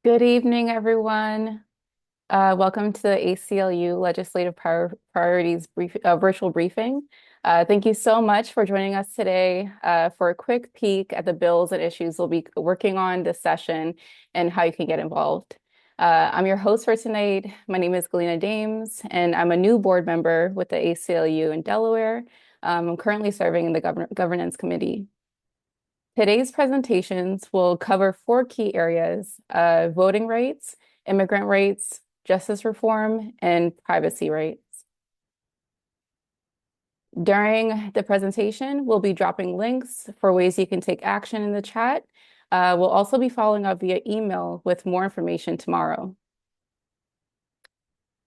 Good evening, everyone. Welcome to the ACLU Priorities virtual briefing. Thank you so much for joining us today for a quick peek at the bills and issues we'll be working on this session and how you can get involved. I'm your host for tonight. My name is Galena Dames, and I'm a new board member with the ACLU in Delaware. I'm currently serving in the governance committee. Today's presentations will cover four key areas: voting rights, immigrant rights, justice reform, and privacy rights. During the presentation, we'll be dropping links for ways you can take action in the chat. We'll also be following up via email with more information tomorrow.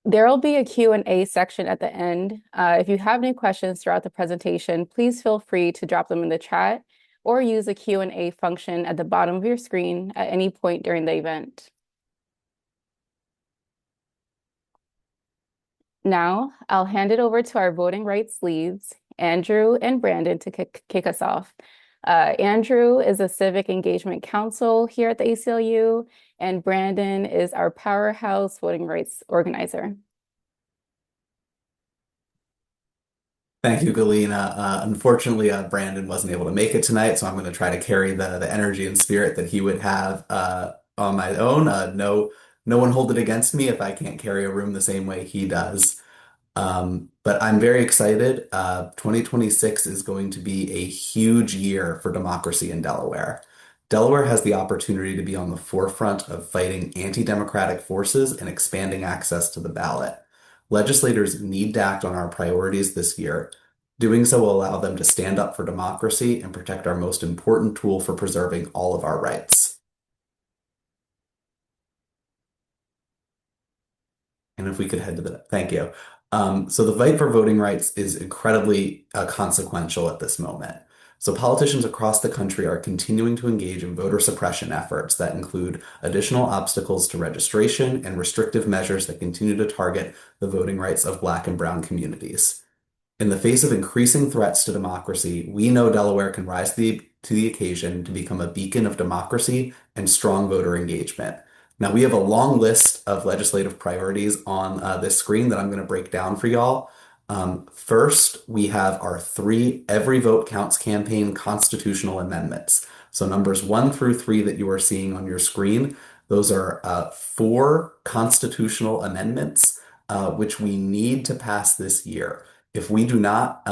There will be a Q&A section at the end. If you have any questions throughout the presentation, please feel free to drop them in the chat or use the Q&A function at the bottom of your screen at any point during the event. Now, I'll hand it over to our voting rights leads, Andrew and Brandon, to kick us off. Andrew is a civic engagement counsel here at the ACLU, and Brandon is our powerhouse voting rights organizer. Thank you, Galena. Unfortunately, Brandon wasn't able to make it tonight, so I'm going to try to carry the energy and spirit that he would have on my own. No one hold it against me if I can't carry a room the same way he does. But I'm very excited. 2026 is going to be a huge year for democracy in Delaware. Delaware has the opportunity to be on the forefront of fighting anti-democratic forces and expanding access to the ballot. Legislators need to act on our priorities this year. Doing so will allow them to stand up for democracy and protect our most important tool for preserving all of our rights. And if we could head to thank you. So the fight for voting rights is incredibly consequential at this moment. So politicians across the country are continuing to engage in voter suppression efforts that include additional obstacles to registration and restrictive measures that continue to target the voting rights of Black and Brown communities. In the face of increasing threats to democracy, we know Delaware can rise to the occasion to become a beacon of democracy and strong voter engagement. Now, we have a long list of legislative priorities on this screen that I'm going to break down for y'all. First, we have our three Every Vote Counts campaign constitutional amendments. So numbers 1 through 3 that you are seeing on your screen, those are four constitutional amendments which we need to pass this year. If we do not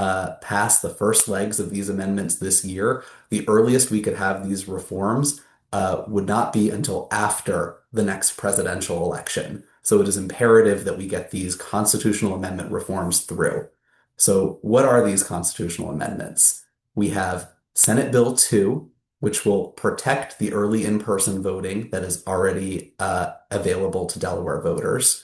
pass the first legs of these amendments this year, the earliest we could have these reforms would not be until after the next presidential election. So it is imperative that we get these constitutional amendment reforms through. So what are these constitutional amendments? We have Senate Bill 2, which will protect the early in-person voting that is already available to Delaware voters.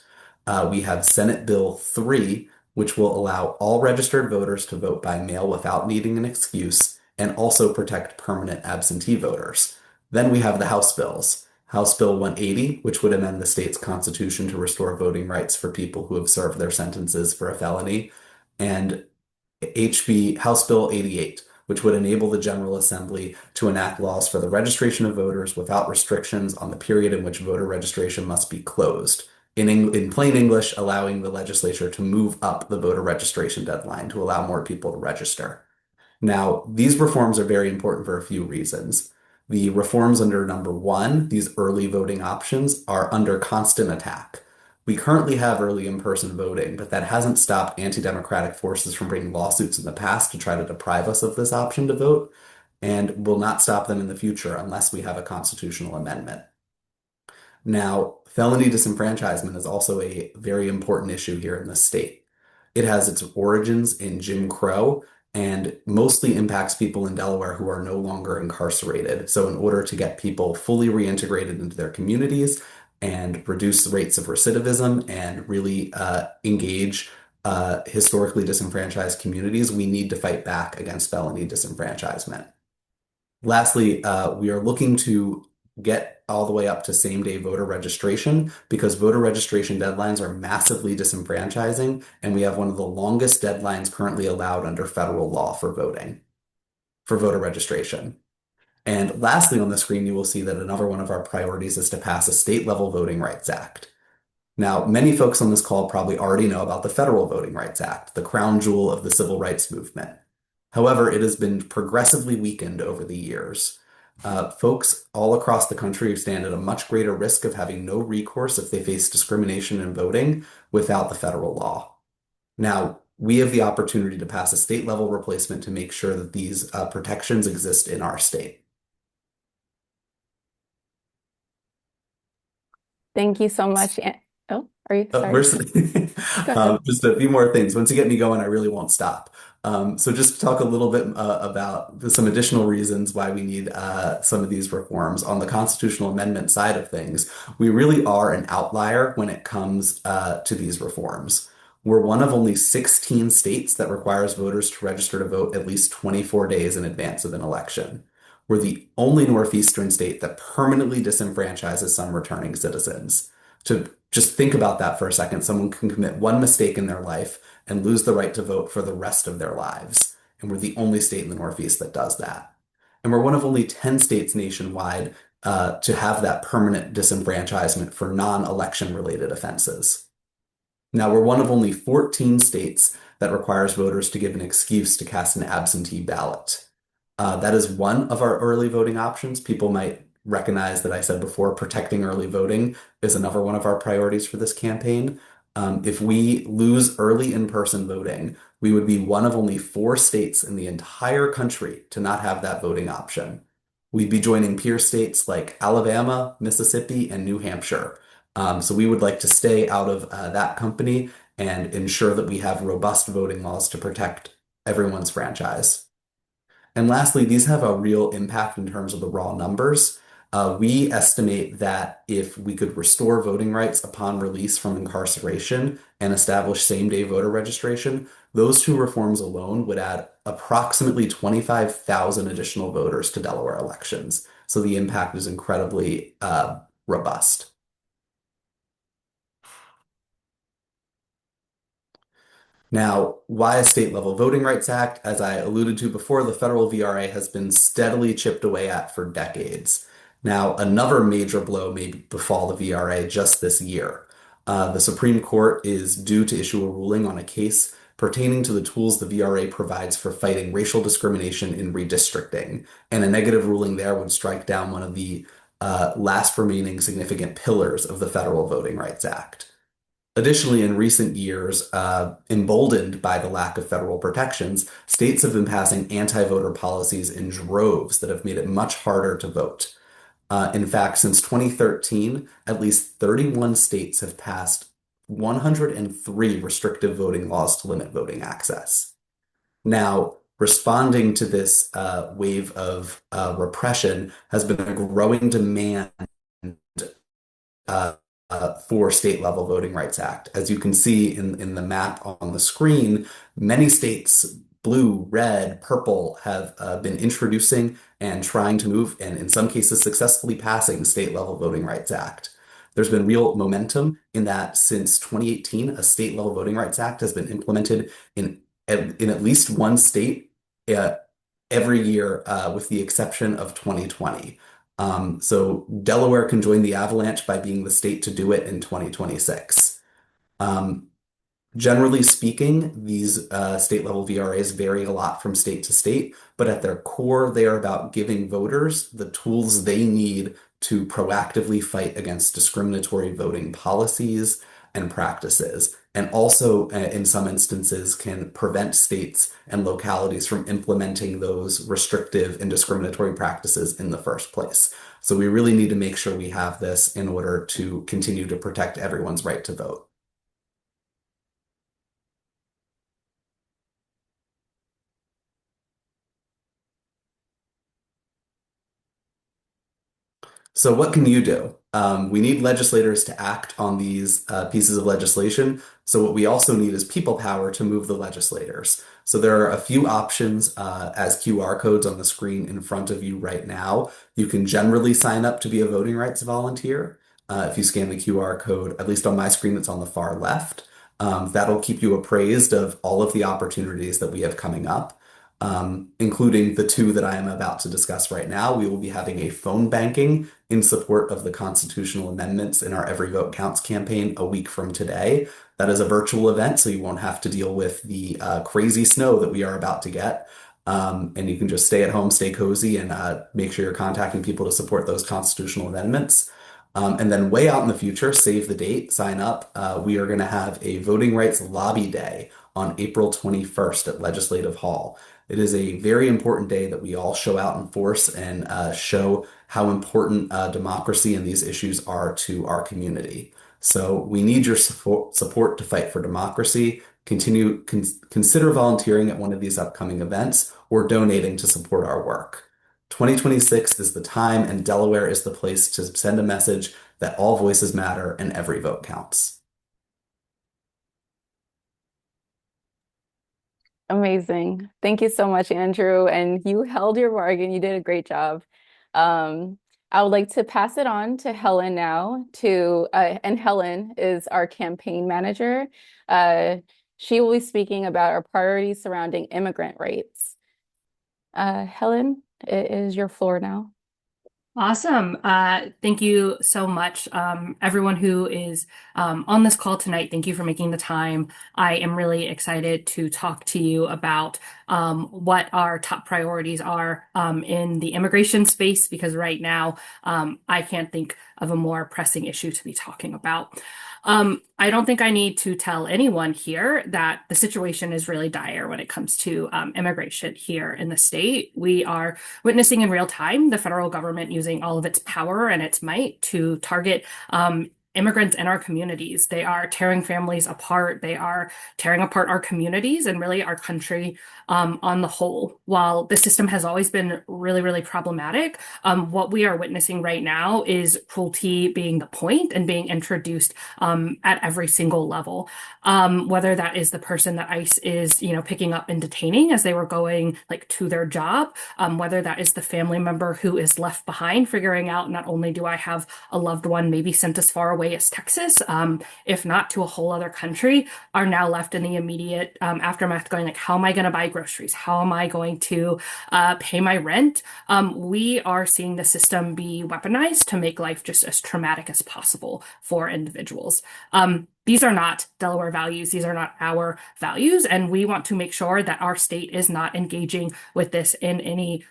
We have Senate Bill 3, which will allow all registered voters to vote by mail without needing an excuse and also protect permanent absentee voters. Then we have the House bills. House Bill 180, which would amend the state's constitution to restore voting rights for people who have served their sentences for a felony, and House Bill 88, which would enable the General Assembly to enact laws for the registration of voters without restrictions on the period in which voter registration must be closed. In plain English, allowing the legislature to move up the voter registration deadline to allow more people to register. Now, these reforms are very important for a few reasons. The reforms under number 1, these early voting options, are under constant attack. We currently have early in-person voting, but that hasn't stopped anti-democratic forces from bringing lawsuits in the past to try to deprive us of this option to vote, and will not stop them in the future unless we have a constitutional amendment. Now, felony disenfranchisement is also a very important issue here in the state. It has its origins in Jim Crow and mostly impacts people in Delaware who are no longer incarcerated. So in order to get people fully reintegrated into their communities and reduce the rates of recidivism and really engage historically disenfranchised communities, we need to fight back against felony disenfranchisement. Lastly, we are looking to get all the way up to same-day voter registration because voter registration deadlines are massively disenfranchising, and we have one of the longest deadlines currently allowed under federal law for voting, for voter registration. And lastly, on the screen, you will see that another one of our priorities is to pass a state level Voting Rights Act. Now, many folks on this call probably already know about the Federal Voting Rights Act, the crown jewel of the civil rights movement. However, it has been progressively weakened over the years. Folks all across the country stand at a much greater risk of having no recourse if they face discrimination in voting without the federal law. Now, we have the opportunity to pass a state level replacement to make sure that these protections exist in our state. Thank you so much. Oh, are you We're sorry? Go ahead. just a few more things. Once you get me going, I really won't stop. So just to talk a little bit about some additional reasons why we need some of these reforms on the constitutional amendment side of things. We really are an outlier when it comes to these reforms. We're one of only 16 states that requires voters to register to vote at least 24 days in advance of an election. We're the only northeastern state that permanently disenfranchises some returning citizens. To just think about that for a second, someone can commit one mistake in their life and lose the right to vote for the rest of their lives. And we're the only state in the Northeast that does that. And we're one of only 10 states nationwide to have that permanent disenfranchisement for non-election related offenses. Now, we're one of only 14 states that requires voters to give an excuse to cast an absentee ballot. That is one of our early voting options. People might recognize that I said before, protecting early voting is another one of our priorities for this campaign. If we lose early in-person voting, we would be one of only 4 states in the entire country to not have that voting option. We'd be joining peer states like Alabama, Mississippi, and New Hampshire. So we would like to stay out of that company and ensure that we have robust voting laws to protect everyone's franchise. And lastly, these have a real impact in terms of the raw numbers. We estimate that if we could restore voting rights upon release from incarceration and establish same-day voter registration, those 2 reforms alone would add approximately 25,000 additional voters to Delaware elections. So the impact is incredibly robust. Now, why a state level Voting Rights Act? As I alluded to before, the federal VRA has been steadily chipped away at for decades. Now, another major blow may befall the VRA just this year. The Supreme Court is due to issue a ruling on a case pertaining to the tools the VRA provides for fighting racial discrimination in redistricting. And a negative ruling there would strike down one of the last remaining significant pillars of the Federal Voting Rights Act. Additionally, in recent years, emboldened by the lack of federal protections, states have been passing anti-voter policies in droves that have made it much harder to vote. In fact, since 2013, at least 31 states have passed 103 restrictive voting laws to limit voting access. Now, responding to this wave of repression has been a growing demand uh, for state level Voting Rights Act. As you can see in the map on the screen, many states, blue, red, purple, have been introducing and trying to move, and in some cases successfully passing the state level Voting Rights Act. There's been real momentum in that since 2018, a state level Voting Rights Act has been implemented in at least one state uh, every year, with the exception of 2020. So Delaware can join the avalanche by being the state to do it in 2026. Um, Generally speaking, these state level VRAs vary a lot from state to state, but at their core, they are about giving voters the tools they need to proactively fight against discriminatory voting policies and practices, and also, in some instances, can prevent states and localities from implementing those restrictive and discriminatory practices in the first place. So we really need to make sure we have this in order to continue to protect everyone's right to vote. So what can you do? We need legislators to act on these pieces of legislation. So what we also need is people power to move the legislators. So there are a few options as QR codes on the screen in front of you right now. You can generally sign up to be a voting rights volunteer. If you scan the QR code, at least on my screen, it's on the far left. That'll keep you appraised of all of the opportunities that we have coming up. including the two that I am about to discuss right now. We will be having a phone banking in support of the constitutional amendments in our Every Vote Counts campaign a week from today. That is a virtual event, so you won't have to deal with the crazy snow that we are about to get. And you can just stay at home, stay cozy, and make sure you're contacting people to support those constitutional amendments. And then way out in the future, save the date, sign up. We are going to have a voting rights lobby day on April 21st at Legislative Hall. It is a very important day that we all show out in force and show how important democracy and these issues are to our community. So we need your support to fight for democracy. Consider volunteering at one of these upcoming events or donating to support our work. 2026 is the time, and Delaware is the place to send a message that all voices matter and every vote counts. Amazing. Thank you so much, Andrew. And you held your bargain. You did a great job. Um, I would like to pass it on to Helen now and Helen is our campaign manager. Uh, she will be speaking about our priorities surrounding immigrant rights. Helen, it is your floor now. Awesome. Thank you so much. Everyone who is on this call tonight, thank you for making the time. I am really excited to talk to you about what our top priorities are in the immigration space, because right now I can't think of a more pressing issue to be talking about. I don't think I need to tell anyone here that the situation is really dire when it comes to immigration here in the state. We are witnessing in real time the federal government using all of its power and its might to target immigrants in our communities. They are tearing families apart. They are tearing apart our communities and really our country on the whole. While the system has always been really, really problematic, what we are witnessing right now is cruelty being the point and being introduced at every single level. Whether that is the person that ICE is, picking up and detaining as they were going like to their job, whether that is the family member who is left behind, figuring out not only do I have a loved one maybe sent as far away as Texas, if not to a whole other country, are now left in the immediate aftermath going like, how am I going to buy groceries? How am I going to pay my rent? We are seeing the system be weaponized to make life just as traumatic as possible for individuals. These are not Delaware values. These are not our values. And we want to make sure that our state is not engaging with this in any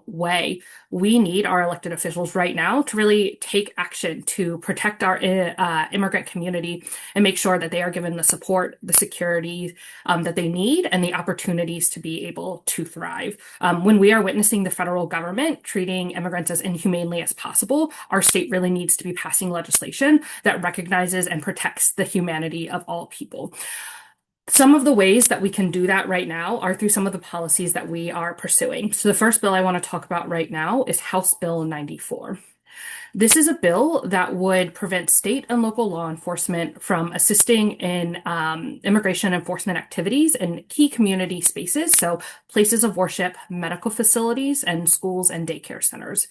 way. We need our elected officials right now to really take action to protect our immigrant community and make sure that they are given the support, the security that they need, and the opportunities to be able to thrive. When we are witnessing the federal government treating immigrants as inhumanely as possible, our state really needs to be passing legislation that recognizes and protects the humanity of all people. Some of the ways that we can do that right now are through some of the policies that we are pursuing. So the first bill I want to talk about right now is House Bill 94. This is a bill that would prevent state and local law enforcement from assisting in immigration enforcement activities in key community spaces, so places of worship, medical facilities, and schools and daycare centers.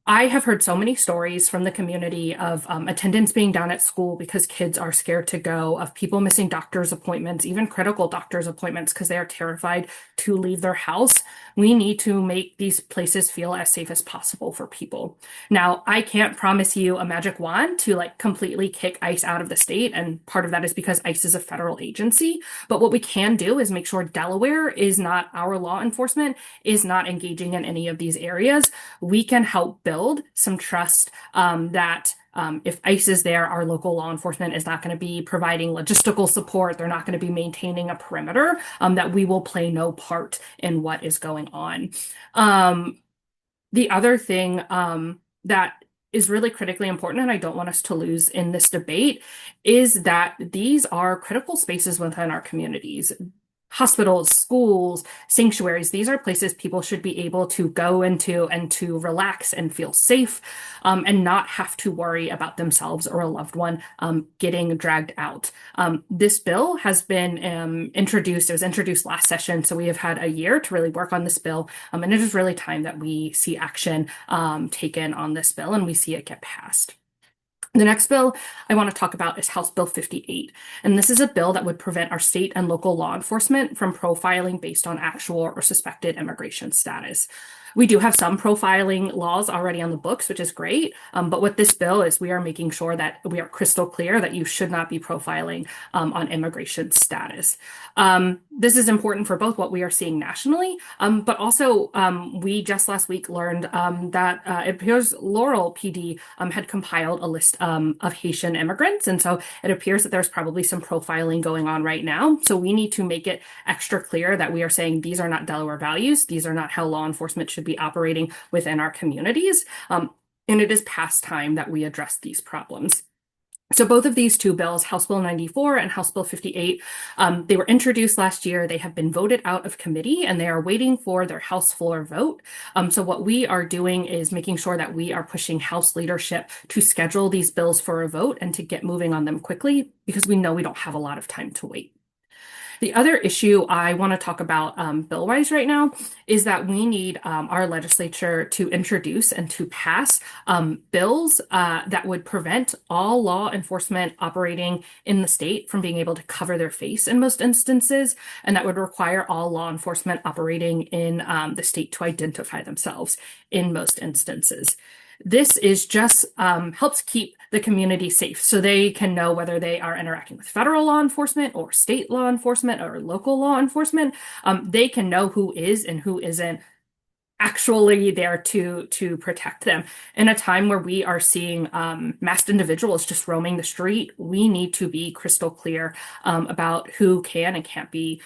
I have heard so many stories from the community of attendance being down at school because kids are scared to go, of people missing doctor's appointments, even critical doctor's appointments because they are terrified to leave their house. We need to make these places feel as safe as possible for people. Now, I can't promise you a magic wand to like completely kick ICE out of the state, and part of that is because ICE is a federal agency. But what we can do is make sure Delaware is not, our law enforcement is not engaging in any of these areas. We can help build some trust that if ICE is there, our local law enforcement is not going to be providing logistical support. They're not going to be maintaining a perimeter, that we will play no part in what is going on. The other thing that is really critically important, and I don't want us to lose in this debate, is that these are critical spaces within our communities. Hospitals, schools, sanctuaries, these are places people should be able to go into and to relax and feel safe and not have to worry about themselves or a loved one getting dragged out. This bill has been introduced. It was introduced last session, so we have had a year to really work on this bill. And it is really time that we see action taken on this bill and we see it get passed. The next bill I want to talk about is House Bill 58. And this is a bill that would prevent our state and local law enforcement from profiling based on actual or suspected immigration status. We do have some profiling laws already on the books, which is great. But with this bill is we are making sure that we are crystal clear that you should not be profiling on immigration status. This is important for both what we are seeing nationally, but also we just last week learned that it appears Laurel PD had compiled a list of Haitian immigrants. And so it appears that there's probably some profiling going on right now. So we need to make it extra clear that we are saying these are not Delaware values. These are not how law enforcement should be operating within our communities. And it is past time that we address these problems. So both of these two bills, House Bill 94 and House Bill 58, they were introduced last year. They have been voted out of committee and they are waiting for their House floor vote. So what we are doing is making sure that we are pushing House leadership to schedule these bills for a vote and to get moving on them quickly because we know we don't have a lot of time to wait. The other issue I want to talk about bill-wise right now is that we need our legislature to introduce and to pass bills that would prevent all law enforcement operating in the state from being able to cover their face in most instances, and that would require all law enforcement operating in the state to identify themselves in most instances. This is just helps keep the community safe so they can know whether they are interacting with federal law enforcement or state law enforcement or local law enforcement. They can know who is and who isn't actually there to protect them. In a time where we are seeing masked individuals just roaming the street, we need to be crystal clear about who can and can't be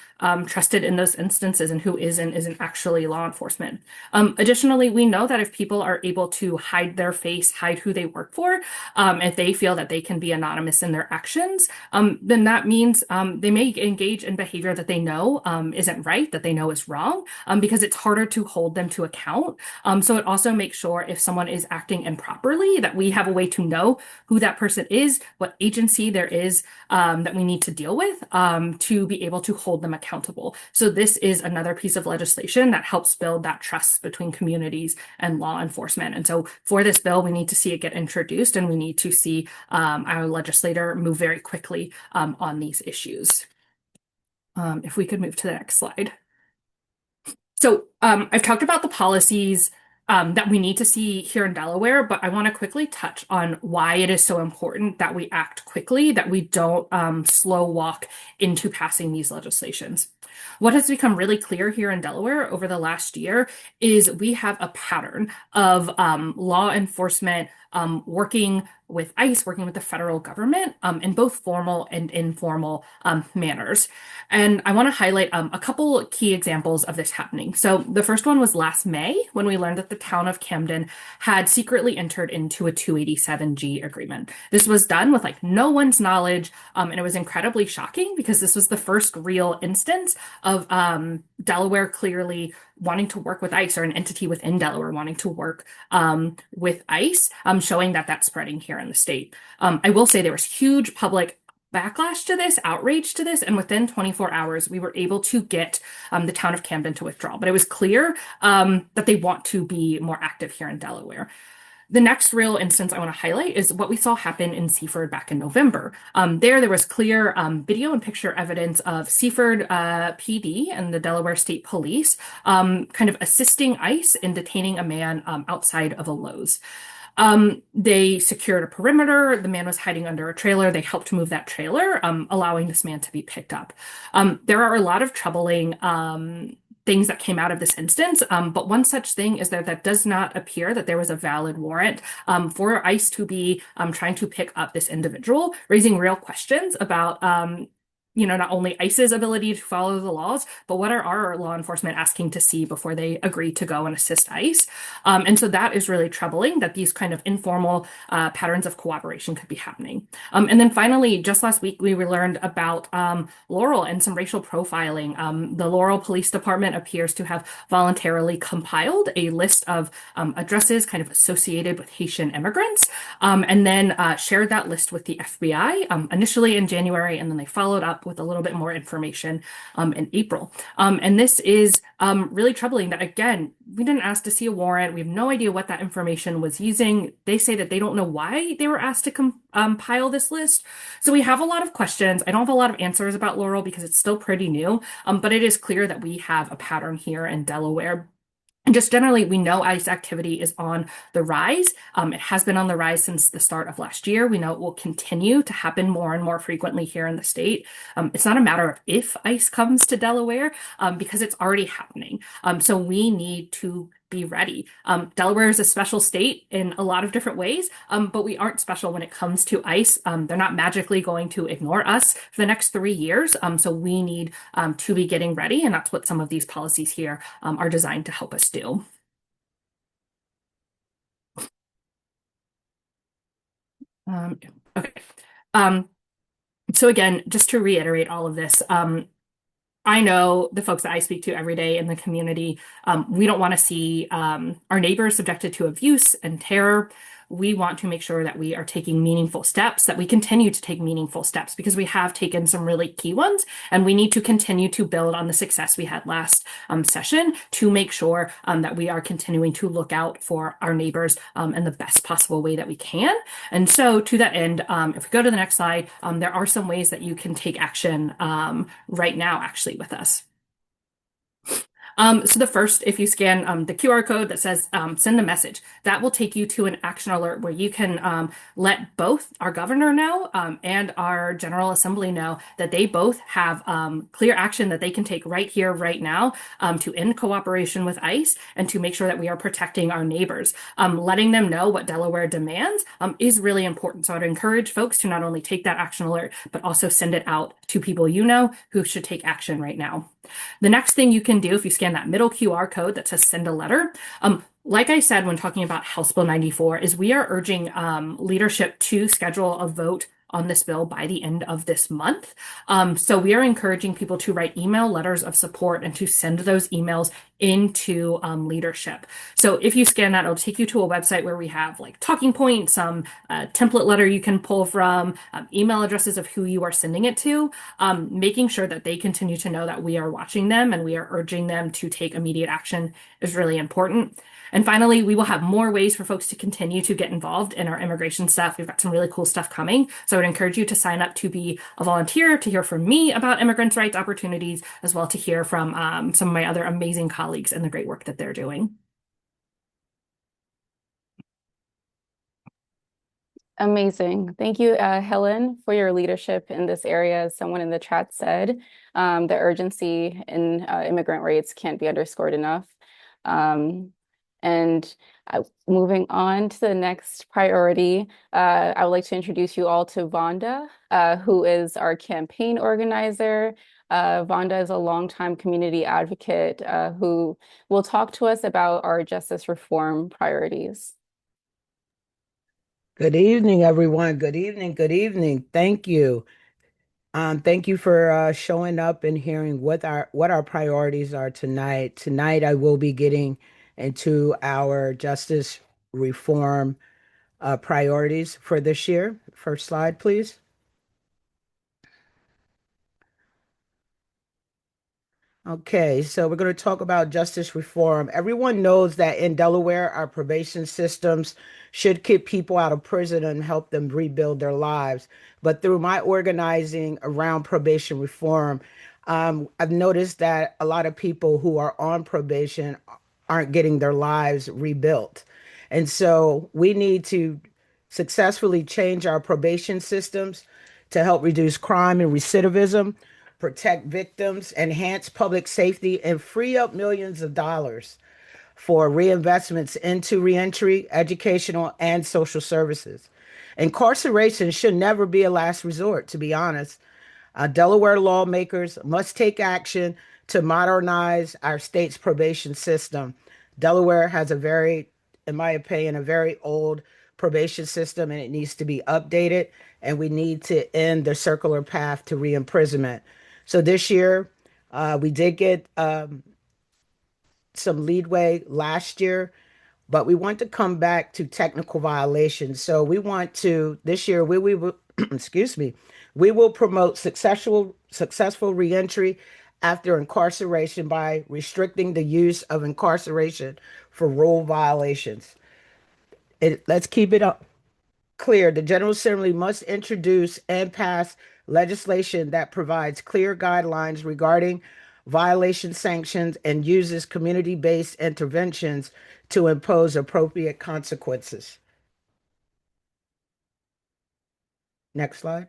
trusted in those instances and who isn't actually law enforcement. Additionally, we know that if people are able to hide their face, hide who they work for, if they feel that they can be anonymous in their actions, then that means they may engage in behavior that they know isn't right, that they know is wrong, because it's harder to hold them to account. So it also makes sure if someone is acting improperly that we have a way to know who that person is, what agency there is that we need to deal with to be able to hold them accountable. So this is another piece of legislation that helps build that trust between communities and law enforcement. And so for this bill, we need to see it get introduced and we need to see our legislator move very quickly on these issues. If we could move to the next slide. So I've talked about the policies that we need to see here in Delaware, but I want to quickly touch on why it is so important that we act quickly, that we don't slow walk into passing these legislations. What has become really clear here in Delaware over the last year is we have a pattern of law enforcement working with ICE, working with the federal government in both formal and informal manners. And I want to highlight a couple key examples of this happening. So the first one was last May when we learned that the town of Camden had secretly entered into a 287G agreement. This was done with like no one's knowledge, and it was incredibly shocking because this was the first real instance of Delaware clearly wanting to work with ICE or an entity within Delaware wanting to work with ICE, showing that that's spreading here in the state. I will say there was huge public backlash to this, outrage to this, and within 24 hours, we were able to get the town of Camden to withdraw. But it was clear that they want to be more active here in Delaware. The next real instance I want to highlight is what we saw happen in Seaford back in November. There was clear video and picture evidence of Seaford PD and the Delaware State Police kind of assisting ICE in detaining a man outside of a Lowe's. They secured a perimeter. The man was hiding under a trailer. They helped move that trailer, allowing this man to be picked up. There are a lot of troubling things that came out of this instance, but one such thing is that does not appear that there was a valid warrant for ICE to be trying to pick up this individual, raising real questions about not only ICE's ability to follow the laws, but what are our law enforcement asking to see before they agree to go and assist ICE? And so that is really troubling that these kind of informal patterns of cooperation could be happening. And then finally, just last week, we learned about Laurel and some racial profiling. The Laurel Police Department appears to have voluntarily compiled a list of addresses kind of associated with Haitian immigrants, and then shared that list with the FBI initially in January, and then they followed up up with a little bit more information in April. And this is really troubling that, again, we didn't ask to see a warrant. We have no idea what that information was using. They say that they don't know why they were asked to compile this list. So we have a lot of questions. I don't have a lot of answers about Laurel because it's still pretty new, but it is clear that we have a pattern here in Delaware. And just generally, we know ICE activity is on the rise. It has been on the rise since the start of last year. We know it will continue to happen more and more frequently here in the state. It's not a matter of if ICE comes to Delaware, because it's already happening. So we need to be ready. Delaware is a special state in a lot of different ways, but we aren't special when it comes to ICE. They're not magically going to ignore us for the next 3 years. So we need to be getting ready, and that's what some of these policies here are designed to help us do. Okay. So again, just to reiterate all of this, I know the folks that I speak to every day in the community, we don't want to see our neighbors subjected to abuse and terror. We want to make sure that we are taking meaningful steps, that we continue to take meaningful steps because we have taken some really key ones, and we need to continue to build on the success we had last session to make sure that we are continuing to look out for our neighbors in the best possible way that we can. And so to that end, if we go to the next slide, there are some ways that you can take action right now, actually, with us. So the first, if you scan the QR code that says send a message, that will take you to an action alert where you can let both our governor know and our General Assembly know that they both have clear action that they can take right here, right now, to end cooperation with ICE and to make sure that we are protecting our neighbors. Letting them know what Delaware demands is really important. So I'd encourage folks to not only take that action alert, but also send it out to people you know who should take action right now. The next thing you can do, if you scan that middle QR code that says send a letter, like I said when talking about House Bill 94, is we are urging leadership to schedule a vote on this bill by the end of this month. So we are encouraging people to write email letters of support and to send those emails into leadership. So if you scan that, it'll take you to a website where we have like talking points, some template letter you can pull from, email addresses of who you are sending it to, making sure that they continue to know that we are watching them and we are urging them to take immediate action is really important. And finally, we will have more ways for folks to continue to get involved in our immigration stuff. We've got some really cool stuff coming. So I would encourage you to sign up to be a volunteer, to hear from me about immigrants' rights opportunities, as well to hear from some of my other amazing colleagues and the great work that they're doing. Amazing. Thank you, Helen, for your leadership in this area. As someone in the chat said, the urgency in immigrant rights can't be underscored enough. And moving on to the next priority, I would like to introduce you all to Vonda, who is our campaign organizer. Vonda is a longtime community advocate who will talk to us about our justice reform priorities. Good evening, everyone. Good evening. Good evening. Thank you. Thank you for showing up and hearing what our priorities are tonight. Tonight, I will be getting into our justice reform priorities for this year. First slide, please. Okay, so we're going to talk about justice reform. Everyone knows that in Delaware, our probation systems should keep people out of prison and help them rebuild their lives. But through my organizing around probation reform, I've noticed that a lot of people who are on probation aren't getting their lives rebuilt. And so we need to successfully change our probation systems to help reduce crime and recidivism, protect victims, enhance public safety, and free up millions of dollars for reinvestments into reentry, educational, and social services. Incarceration should never be a last resort, to be honest. Delaware lawmakers must take action to modernize our state's probation system. Delaware has in my opinion, a very old probation system, and it needs to be updated, and we need to end the circular path to re-imprisonment. So this year, we did get some leadway last year But we want to come back to technical violations. So we want to this year we will excuse me, we will promote successful reentry after incarceration by restricting the use of incarceration for rule violations. Let's keep it up clear. The General Assembly must introduce and pass legislation that provides clear guidelines regarding violation sanctions and uses community-based interventions to impose appropriate consequences. Next slide.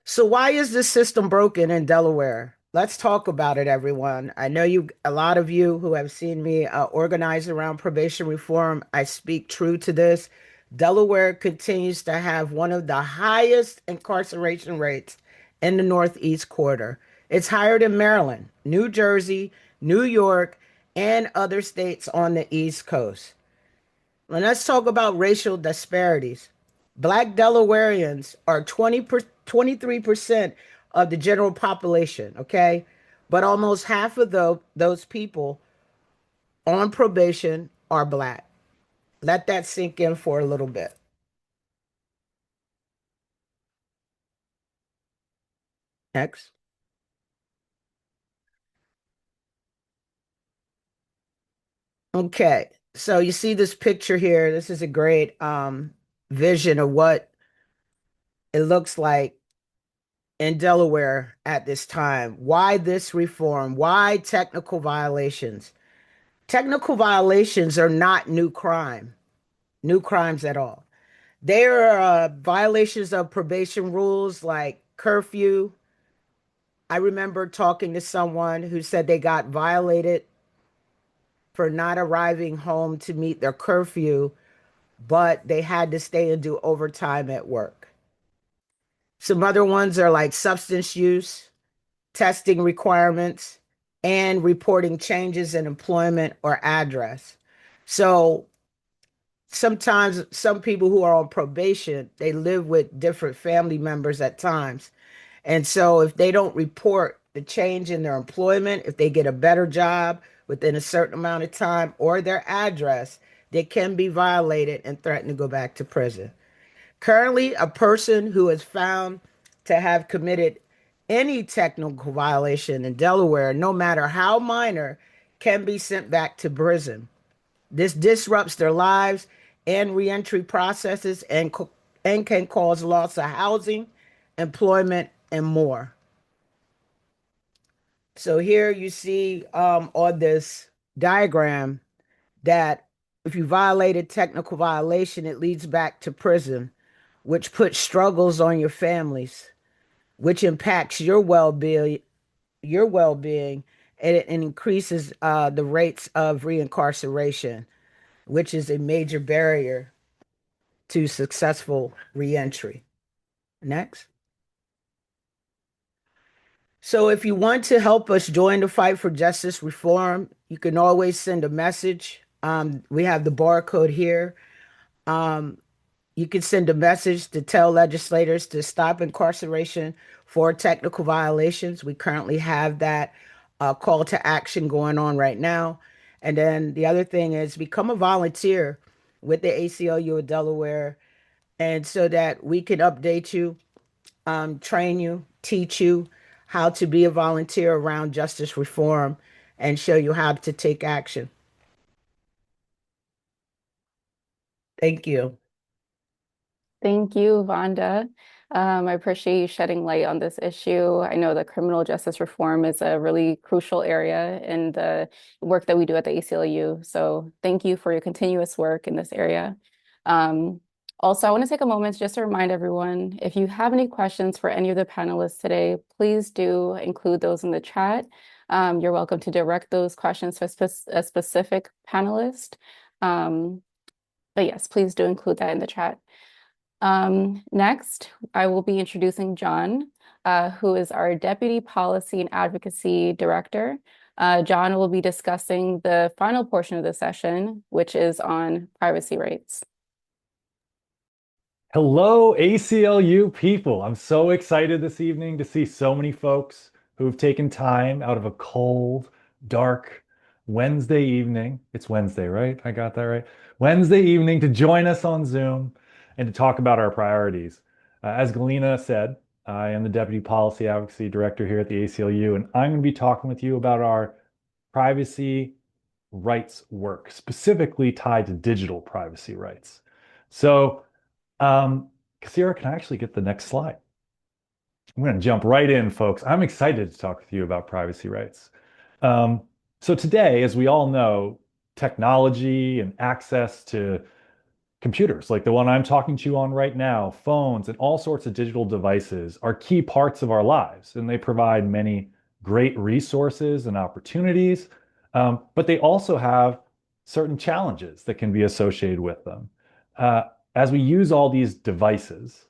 So why is this system broken in Delaware? Let's talk about it, everyone. I know a lot of you who have seen me organize around probation reform. I speak true to this. Delaware continues to have one of the highest incarceration rates in the Northeast Quarter. It's higher than Maryland, New Jersey, New York, and other states on the East Coast. And let's talk about racial disparities. Black Delawareans are 23% of the general population, okay? But almost half of those people on probation are Black. Let that sink in for a little bit. Next. Okay, so you see this picture here. This is a great vision of what it looks like in Delaware at this time. Why this reform? Why technical violations? Technical violations are not new crimes at all. They are violations of probation rules like curfew. I remember talking to someone who said they got violated for not arriving home to meet their curfew, but they had to stay and do overtime at work. Some other ones are like substance use, testing requirements, and reporting changes in employment or address. So sometimes some people who are on probation, they live with different family members at times. And so if they don't report the change in their employment, if they get a better job within a certain amount of time or their address, they can be violated and threatened to go back to prison. Currently, a person who is found to have committed any technical violation in Delaware, no matter how minor, can be sent back to prison. This disrupts their lives and reentry processes and can cause loss of housing, employment, and more. So here you see on this diagram that if you violate a technical violation, it leads back to prison, which puts struggles on your families, which impacts your well-being, and it increases the rates of reincarceration, which is a major barrier to successful reentry. Next. So if you want to help us join the fight for justice reform, you can always send a message. We have the barcode here. Um, you can send a message to tell legislators to stop incarceration for technical violations. We currently have that call to action going on right now. And then the other thing is become a volunteer with the ACLU of Delaware, and so that we can update you, train you, teach you how to be a volunteer around justice reform and show you how to take action. Thank you. Thank you, Vonda. I appreciate you shedding light on this issue. I know that criminal justice reform is a really crucial area in the work that we do at the ACLU. So thank you for your continuous work in this area. Also, I want to take a moment just to remind everyone, if you have any questions for any of the panelists today, please do include those in the chat. You're welcome to direct those questions to a specific panelist. But yes, please do include that in the chat. Next, I will be introducing John, who is our Deputy Policy and Advocacy Director. John will be discussing the final portion of the session, which is on privacy rights. Hello, ACLU people. I'm so excited this evening to see so many folks who have taken time out of a cold, dark Wednesday evening. It's Wednesday, right? I got that right. Wednesday evening to join us on Zoom and to talk about our priorities. As Galena said, I am the Deputy Policy Advocacy Director here at the ACLU, and I'm going to be talking with you about our privacy rights work, specifically tied to digital privacy rights. So, Kasira, can I actually get the next slide? I'm going to jump right in, folks. I'm excited to talk with you about privacy rights. Um, so today, as we all know, technology and access to computers, like the one I'm talking to you on right now, phones, and all sorts of digital devices are key parts of our lives, and they provide many great resources and opportunities, but they also have certain challenges that can be associated with them. As we use all these devices,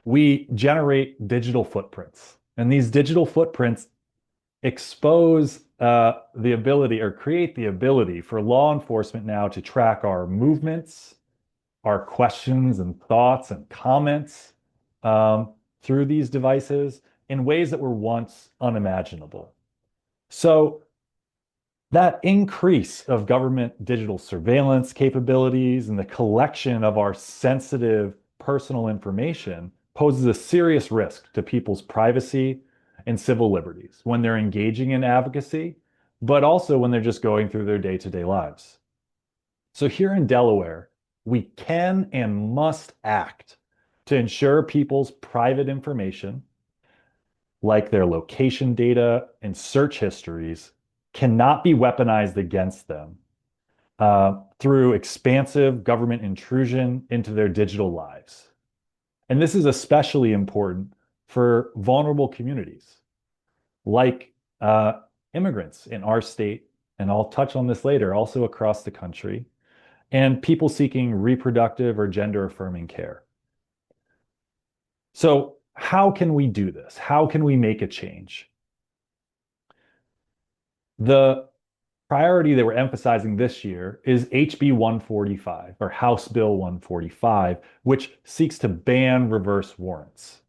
we generate digital footprints, and these digital footprints expose the ability or create the ability for law enforcement now to track our movements, our questions and thoughts and comments through these devices in ways that were once unimaginable. So that increase of government digital surveillance capabilities and the collection of our sensitive personal information poses a serious risk to people's privacy and civil liberties when they're engaging in advocacy, but also when they're just going through their day-to-day lives. So here in Delaware, we can and must act to ensure people's private information, like their location data and search histories, cannot be weaponized against them through expansive government intrusion into their digital lives. And this is especially important for vulnerable communities like immigrants in our state, and I'll touch on this later, also across the country, and people seeking reproductive or gender affirming care. So, how can we do this? How can we make a change? The priority that we're emphasizing this year is HB 145 or House Bill 145, which seeks to ban reverse warrants.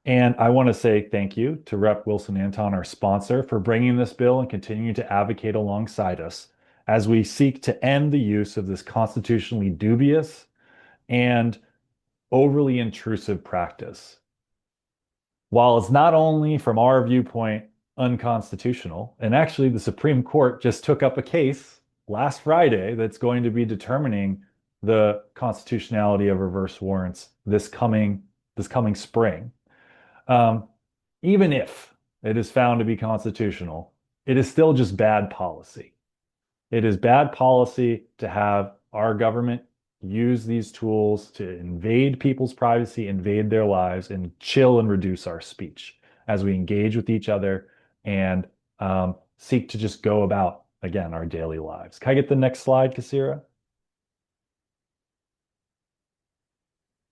And I want to say thank you to Rep. Wilson Anton, our sponsor, for bringing this bill and continuing to advocate alongside us as we seek to end the use of this constitutionally dubious and overly intrusive practice. While it's not only from our viewpoint unconstitutional, and actually the Supreme Court just took up a case last Friday that's going to be determining the constitutionality of reverse warrants this coming spring. Even if it is found to be constitutional, it is still just bad policy. It is bad policy to have our government use these tools to invade people's privacy, invade their lives, and chill and reduce our speech as we engage with each other and seek to just go about, again, our daily lives. Can I get the next slide, Kasira?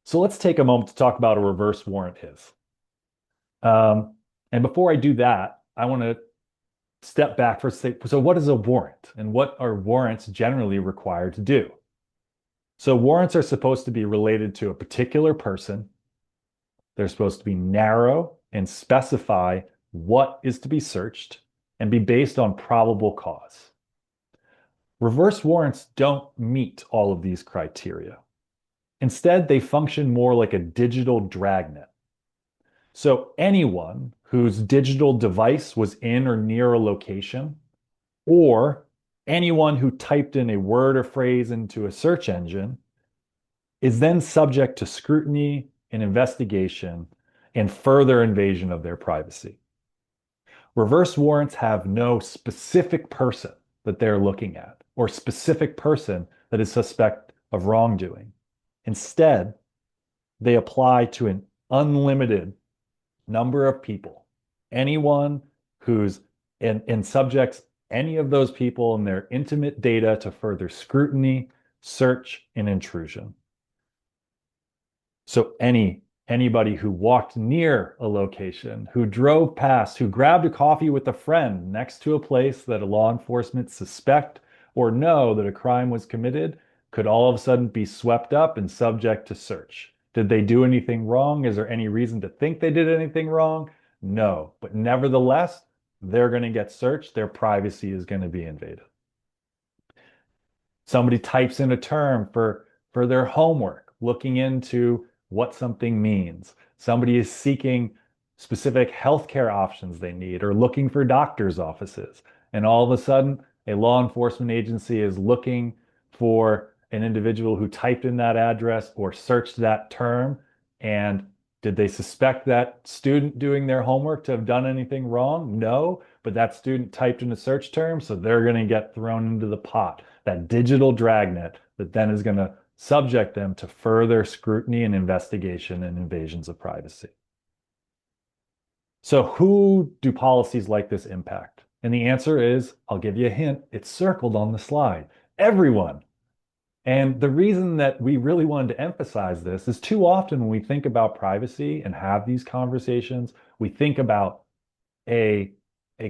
So let's take a moment to talk about a reverse warrant is. And before I do that, I want to step back for a second. So what is a warrant and what are warrants generally required to do? So warrants are supposed to be related to a particular person. They're supposed to be narrow and specify what is to be searched and be based on probable cause. Reverse warrants don't meet all of these criteria. Instead, they function more like a digital dragnet. So anyone whose digital device was in or near a location, or anyone who typed in a word or phrase into a search engine, is then subject to scrutiny and investigation and further invasion of their privacy. Reverse warrants have no specific person that they're looking at or specific person that is suspect of wrongdoing. Instead, they apply to an unlimited number of people, anyone who's and subjects any of those people and their intimate data to further scrutiny, search, and intrusion. So anybody who walked near a location, who drove past, who grabbed a coffee with a friend next to a place that a law enforcement suspect or know that a crime was committed could all of a sudden be swept up and subject to search. Did they do anything wrong? Is there any reason to think they did anything wrong? No. But nevertheless, they're going to get searched. Their privacy is going to be invaded. Somebody types in a term for their homework, looking into what something means. Somebody is seeking specific healthcare options they need or looking for doctor's offices. And all of a sudden, a law enforcement agency is looking for an individual who typed in that address or searched that term. And did they suspect that student doing their homework to have done anything wrong? No, but that student typed in a search term, so they're going to get thrown into the pot, that digital dragnet that then is going to subject them to further scrutiny and investigation and invasions of privacy. So who do policies like this impact? And the answer is, I'll give you a hint, it's circled on the slide. Everyone. And the reason that we really wanted to emphasize this is too often when we think about privacy and have these conversations, we think about a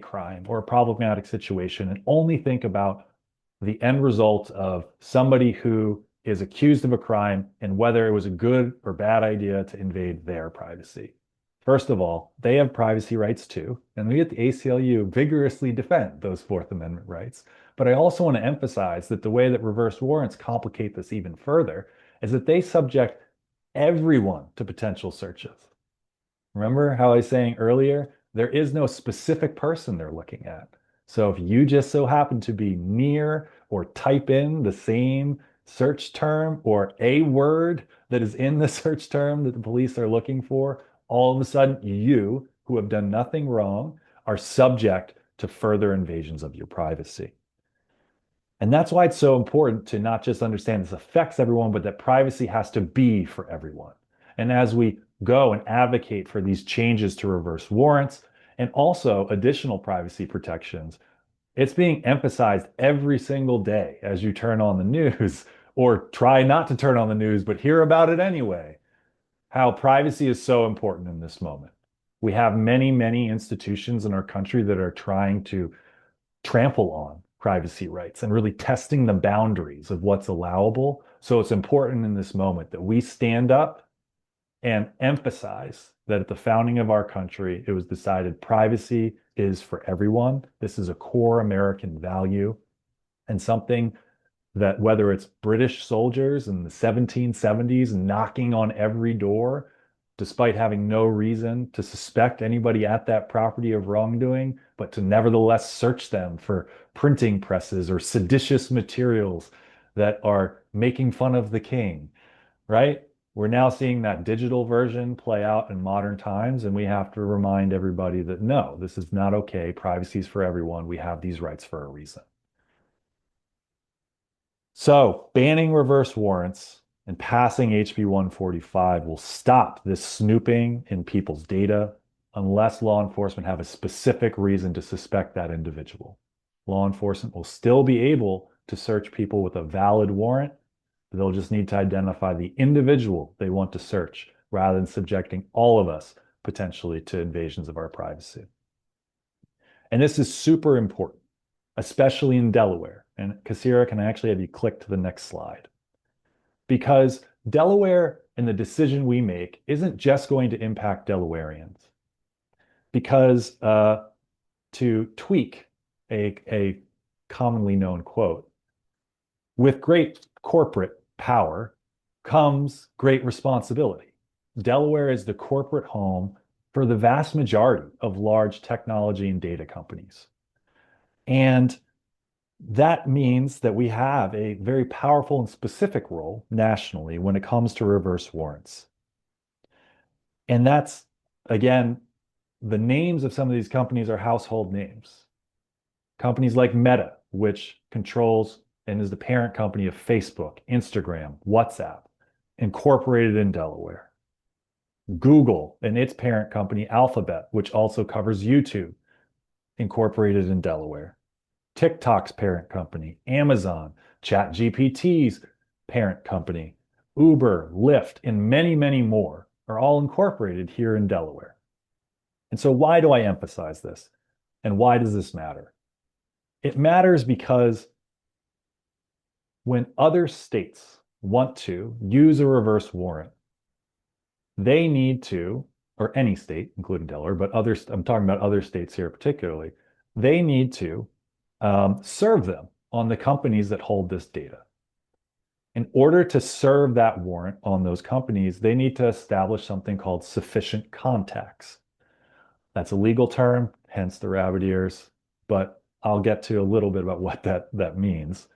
crime or a problematic situation and only think about the end result of somebody who is accused of a crime and whether it was a good or bad idea to invade their privacy. First of all, they have privacy rights too, and we at the ACLU vigorously defend those Fourth Amendment rights. But I also want to emphasize that the way that reverse warrants complicate this even further is that they subject everyone to potential searches. Remember how I was saying earlier, there is no specific person they're looking at. So if you just so happen to be near or type in the same search term or a word that is in the search term that the police are looking for, all of a sudden you, who have done nothing wrong, are subject to further invasions of your privacy. And that's why it's so important to not just understand this affects everyone, but that privacy has to be for everyone. And as we go and advocate for these changes to reverse warrants and also additional privacy protections, it's being emphasized every single day as you turn on the news or try not to turn on the news, but hear about it anyway, how privacy is so important in this moment. We have many, many institutions in our country that are trying to trample on privacy rights and really testing the boundaries of what's allowable. So it's important in this moment that we stand up and emphasize that at the founding of our country, it was decided privacy is for everyone. This is a core American value and something that whether it's British soldiers in the 1770s knocking on every door, despite having no reason to suspect anybody at that property of wrongdoing, but to nevertheless search them for printing presses or seditious materials that are making fun of the king, right? We're now seeing that digital version play out in modern times, and we have to remind everybody that no, this is not okay. Privacy is for everyone. We have these rights for a reason. So banning reverse warrants and passing HB 145 will stop this snooping in people's data unless law enforcement have a specific reason to suspect that individual. Law enforcement will still be able to search people with a valid warrant. They'll just need to identify the individual they want to search rather than subjecting all of us potentially to invasions of our privacy. And this is super important, especially in Delaware. And Kasira, can I actually have you click to the next slide? Because Delaware and the decision we make isn't just going to impact Delawareans. Because to tweak a commonly known quote, with great corporate power comes great responsibility. Delaware is the corporate home for the vast majority of large technology and data companies. And that means that we have a very powerful and specific role nationally when it comes to reverse warrants. And that's, again, the names of some of these companies are household names. Companies like Meta, which controls and is the parent company of Facebook, Instagram, WhatsApp, incorporated in Delaware. Google and its parent company, Alphabet, which also covers YouTube, incorporated in Delaware. TikTok's parent company, Amazon, ChatGPT's parent company, Uber, Lyft, and many, many more are all incorporated here in Delaware. And so why do I emphasize this? And why does this matter? It matters because when other states want to use a reverse warrant, they need to or any state, including Delaware, but others, I'm talking about other states here particularly, they need to serve them on the companies that hold this data. In order to serve that warrant on those companies, they need to establish something called sufficient contacts. That's a legal term, hence the rabbit ears, but I'll get to a little bit about what that means.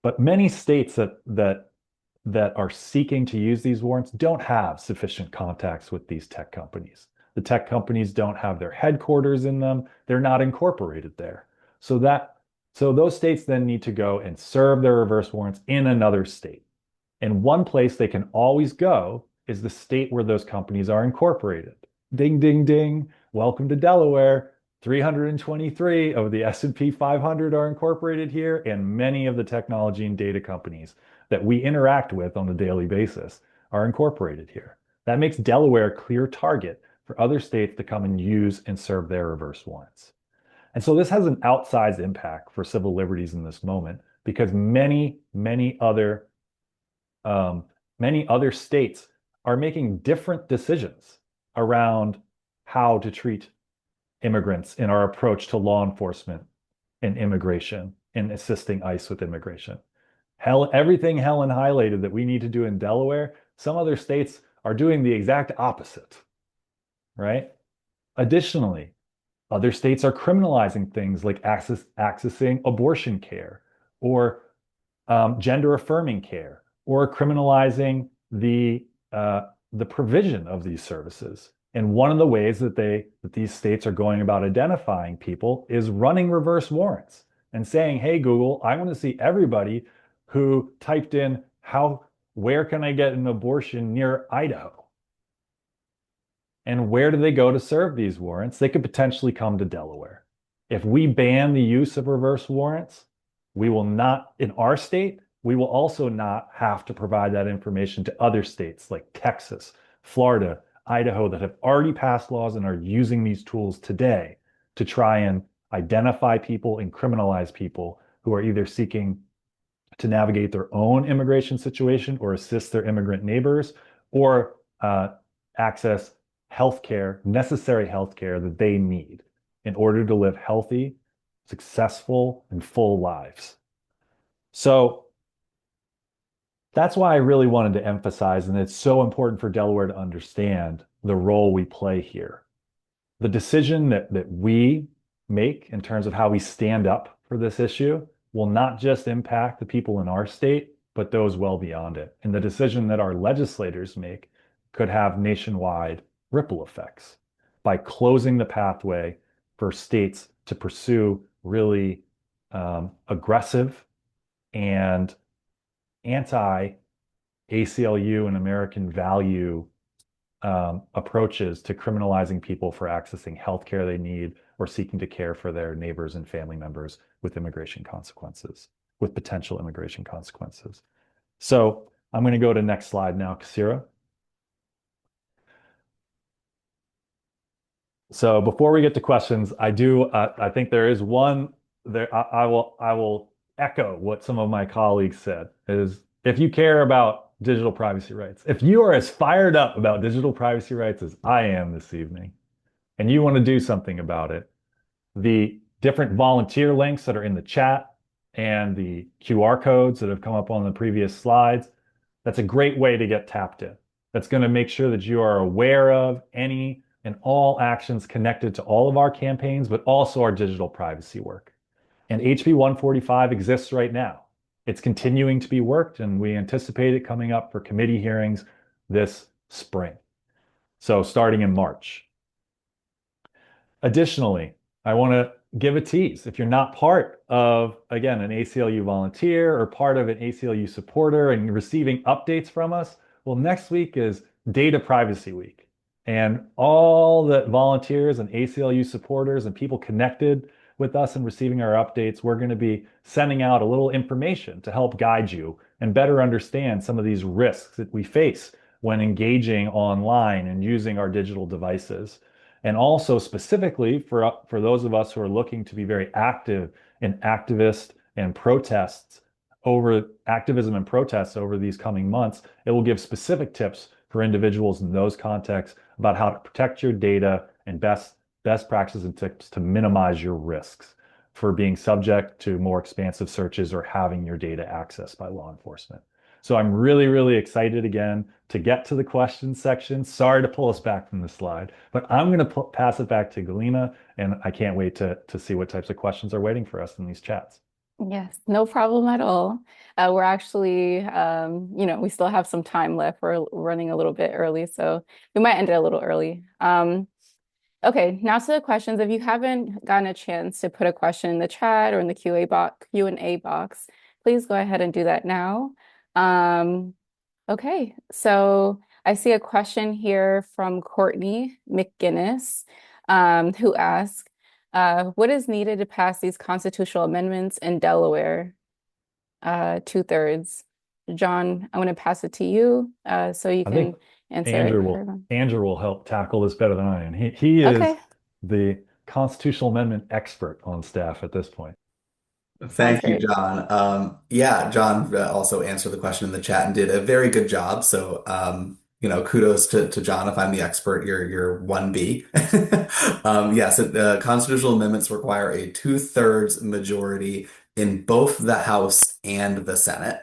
But many states that are seeking to use these warrants don't have sufficient contacts with these tech companies. The tech companies don't have their headquarters in them. They're not incorporated there. So those states then need to go and serve their reverse warrants in another state. And one place they can always go is the state where those companies are incorporated. Ding, ding, ding. Welcome to Delaware. 323 of the S&P 500 are incorporated here, and many of the technology and data companies that we interact with on a daily basis are incorporated here. That makes Delaware a clear target for other states to come and use and serve their reverse warrants. And so this has an outsized impact for civil liberties in this moment because many other states are making different decisions around how to treat immigrants in our approach to law enforcement and immigration and assisting ICE with immigration. Everything Helen highlighted that we need to do in Delaware, some other states are doing the exact opposite, right? Additionally, other states are criminalizing things like accessing abortion care or gender affirming care, or criminalizing the provision of these services. And one of the ways that these states are going about identifying people is running reverse warrants and saying, hey, Google, I want to see everybody who typed in where can I get an abortion near Idaho? And where do they go to serve these warrants? They could potentially come to Delaware. If we ban the use of reverse warrants, we will not, in our state, we will also not have to provide that information to other states like Texas, Florida, Idaho that have already passed laws and are using these tools today to try and identify people and criminalize people who are either seeking to navigate their own immigration situation or assist their immigrant neighbors or access healthcare, necessary healthcare that they need in order to live healthy, successful, and full lives. So that's why I really wanted to emphasize, and it's so important for Delaware to understand the role we play here. The decision that we make in terms of how we stand up for this issue will not just impact the people in our state, but those well beyond it. And the decision that our legislators make could have nationwide ripple effects by closing the pathway for states to pursue really aggressive and anti-ACLU and American value approaches to criminalizing people for accessing healthcare they need or seeking to care for their neighbors and family members with immigration consequences, with potential immigration consequences. So I'm going to go to next slide now, Kasira. So before we get to questions, I think there is one there. I will echo what some of my colleagues said is if you care about digital privacy rights, if you are as fired up about digital privacy rights as I am this evening, and you want to do something about it, the different volunteer links that are in the chat and the QR codes that have come up on the previous slides, that's a great way to get tapped in. That's going to make sure that you are aware of any and all actions connected to all of our campaigns, but also our digital privacy work. And HB 145 exists right now. It's continuing to be worked, and we anticipate it coming up for committee hearings this spring. So starting in March. Additionally, I want to give a tease. If you're not part of, again, an ACLU volunteer or part of an ACLU supporter and you're receiving updates from us, well, next week is Data Privacy Week. And all the volunteers and ACLU supporters and people connected with us and receiving our updates, we're going to be sending out a little information to help guide you and better understand some of these risks that we face when engaging online and using our digital devices. And also specifically for those of us who are looking to be very active in activism and protests over these coming months, it will give specific tips for individuals in those contexts about how to protect your data and best practices and tips to minimize your risks for being subject to more expansive searches or having your data accessed by law enforcement. So I'm really, really excited again to get to the questions section. Sorry to pull us back from the slide, but I'm going to pass it back to Galina, and I can't wait to see what types of questions are waiting for us in these chats. Yes, no problem at all. We're actually, we still have some time left. We're running a little bit early, so we might end it a little early. Okay, now to the questions. If you haven't gotten a chance to put a question in the chat or in the Q&A box, please go ahead and do that now. Okay, so I see a question here from Courtney McGinnis, who asks, what is needed to pass these constitutional amendments in Delaware? 2/3. John, I'm going to pass it to you so you I can think answer Andrew will help tackle this better than I am. He is Okay, the constitutional amendment expert on staff at this point. sounds Thank you, great. John. Yeah, John also answered the question in the chat and did a very good job. So, kudos to John. If I'm the expert, you're 1B. Yes, constitutional amendments require a 2/3 majority in both the House and the Senate.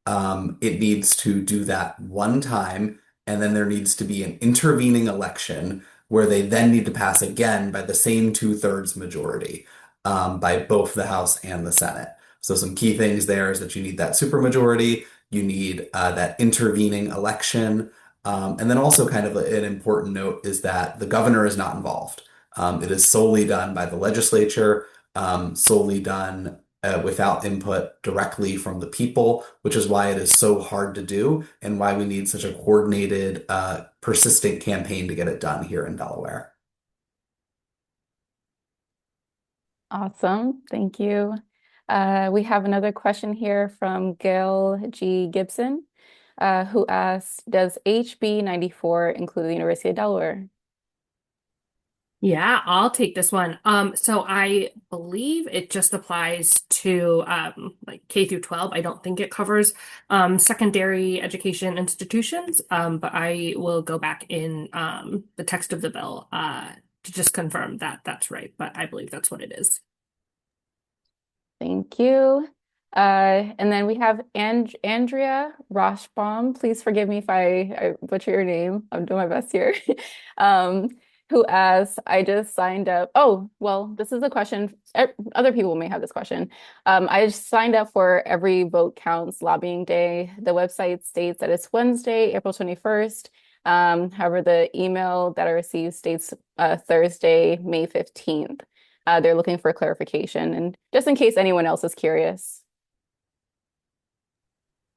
It needs to do that one time, and then there needs to be an intervening election where they then need to pass again by the same 2/3 majority by both the House and the Senate. So some key things there is that you need that supermajority, you need that intervening election, and then also kind of an important note is that the governor is not involved. It is solely done by the legislature, solely done without input directly from the people, which is why it is so hard to do and why we need such a coordinated, persistent campaign to get it done here in Delaware. Awesome, thank you. We have another question here from Gail G. Gibson, who asks, does HB 94 include the University of Delaware? Yeah, I'll take this one. So I believe it just applies to like K through 12. I don't think it covers secondary education institutions. But I will go back in the text of the bill to just confirm that that's right. But I believe that's what it is. Thank you. And then we have Andrea Roshbaum. Please forgive me if I butcher your name. I'm doing my best here. Who asks, I just signed up. Oh, well, this is a question. Other people may have this question. I just signed up for Every Vote Counts lobbying day. The website states that it's Wednesday, April 21st. However, the email that I received states Thursday, May 15th. They're looking for clarification, and just in case anyone else is curious.